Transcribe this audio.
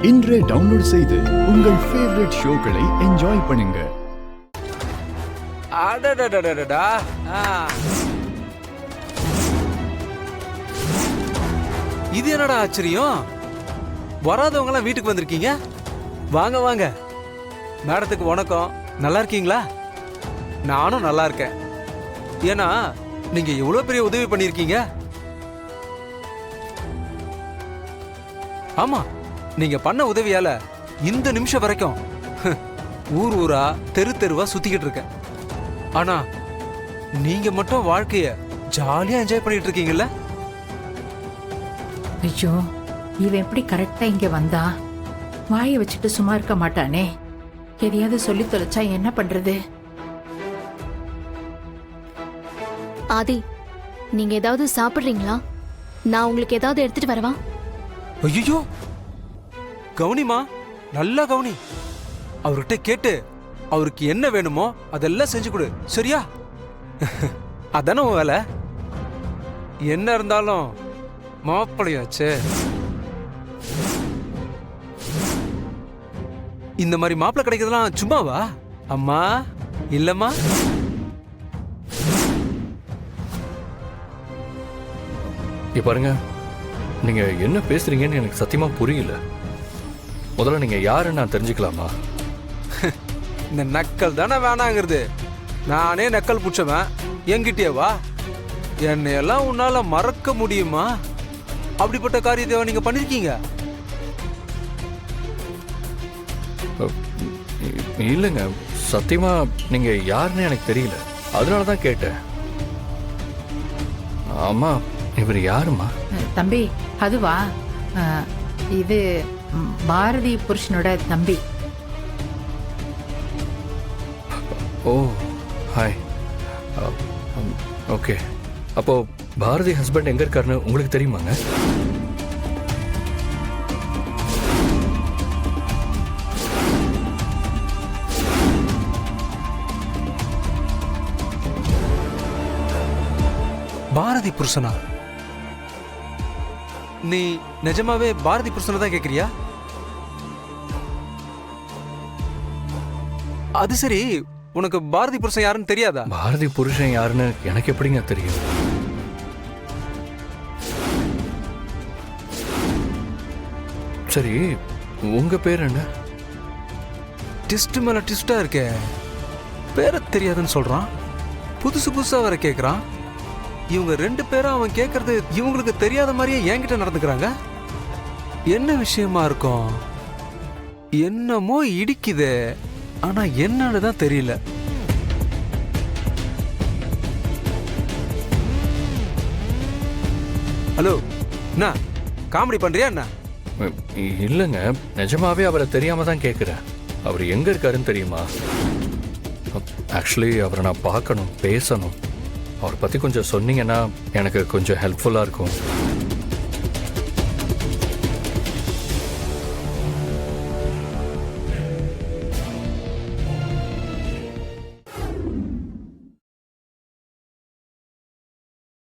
இன்றே டவுன்லோட் செய்து உங்கள் ஃபேவரட் ஷோக்களை என்ஜாய் பண்ணுங்க. அடடடடடா. இது என்னடா ஆச்சரியம், வராதவங்க எல்லாம் வீட்டுக்கு வந்திருக்கீங்க. வாங்க வாங்க. மேடத்துக்கு வணக்கம். நல்லா இருக்கீங்களா? நானும் நல்லா இருக்கேன். ஏன்னா நீங்க எவ்வளவு பெரிய உதவி பண்ணிருக்கீங்க. ஆமா, நீங்க பண்ண உதவியால இந்த நிமிஷம் வரைக்கும் ஊர் ஊரா தெரு தெருவா சுத்திக்கிட்டு இருக்கேன். ஆனா நீங்க மட்டும் வாழ்க்கைய ஜாலியா என்ஜாய் பண்ணிட்டு இருக்கீங்கல்ல. ஐயோ, இவன் எப்படி கரெக்டா இங்க வந்தா? வாயை வச்சுட்டு சும்மா இருக்க மாட்டானே. எதையாவது சொல்லி தொலைச்சா என்ன பண்றது? ஆதி, நீங்க ஏதாவது சாப்பிடுறீங்களா? நான் உங்களுக்கு ஏதாவது எடுத்துட்டு வரவா? ஐயோ, கவுனிமா, நல்லா கவுனி. அவர்கிட்ட கேட்டு அவருக்கு என்ன வேணுமோ அதெல்லாம் செஞ்சு கொடு, சரியா? அதானே உன் வேலை. என்ன இருந்தாலும் மாப்பிளையாச்சே. இந்த மாதிரி மாப்பிள்ளை கிடைக்கிறதுலாம் சும்மாவா அம்மா? இல்லம்மா. பாருங்க, நீங்க என்ன பேசுறீங்கன்னு எனக்கு சத்தியமா புரியல. முதல்ல நீங்க யாருன்னு நான் தெரிஞ்சுக்கலாமா? இந்த நக்கல் தானே வேணாங்கிறது. நானே நக்கல் புடிச்சவன், என்கிட்டயே வா. என்னையெல்லாம் உன்னால மறக்க முடியுமா? அப்படிப்பட்ட காரியத்தை நீங்க பண்ணிருக்கீங்க? இல்லைங்க, சத்தியமா நீங்க யாருன்னு எனக்கு தெரியல. அதனாலதான் கேட்டேன். ஆமா, இவர் யாருமா? தம்பி, அதுவா, இது பாரதி புருஷனோட தம்பி. ஓ, ஹாய். ஓகே, அப்போ பாரதி ஹஸ்பண்ட் எங்க இருக்காருன்னு உங்களுக்கு தெரியுமாங்க? பாரதி புருஷனா? நீ நிஜமாவே பாரதி புருஷனை தான் கேக்குறியா? அது சரி, உனக்கு பாரதி புருஷன் யாருன்னு தெரியாதா? பாரதி புருஷன் யாருன்னு எனக்கு எப்படிங்க தெரியும்? சரி, உங்க பேர் என்ன? டிஸ்ட் மேல டிஸ்டா இருக்கே. பேரை தெரியாதுன்னு சொல்றான், புதுசு புதுசா வர கேக்குறான். இவங்க ரெண்டு பேரும் அவன் கேக்குறது இவங்களுக்கு தெரியாத மாதிரியே என்கிட்ட நடந்துக்கிறாங்க. என்ன விஷயமா இருக்கும்? என்னமோ இடிக்குதே, ஆனா என்னன்னு தான் தெரியல. ஹலோ, என்ன காமெடி பண்றியா என்ன? இல்லைங்க, நிஜமாவே அவரை தெரியாம தான் கேட்குறேன். அவர் எங்க இருக்காருன்னு தெரியுமா? ஆக்சுவலி அவரை நான் பார்க்கணும், பேசணும். அவரை பத்தி கொஞ்சம் சொன்னீங்கன்னா எனக்கு கொஞ்சம் ஹெல்ப்ஃபுல்லா இருக்கும்.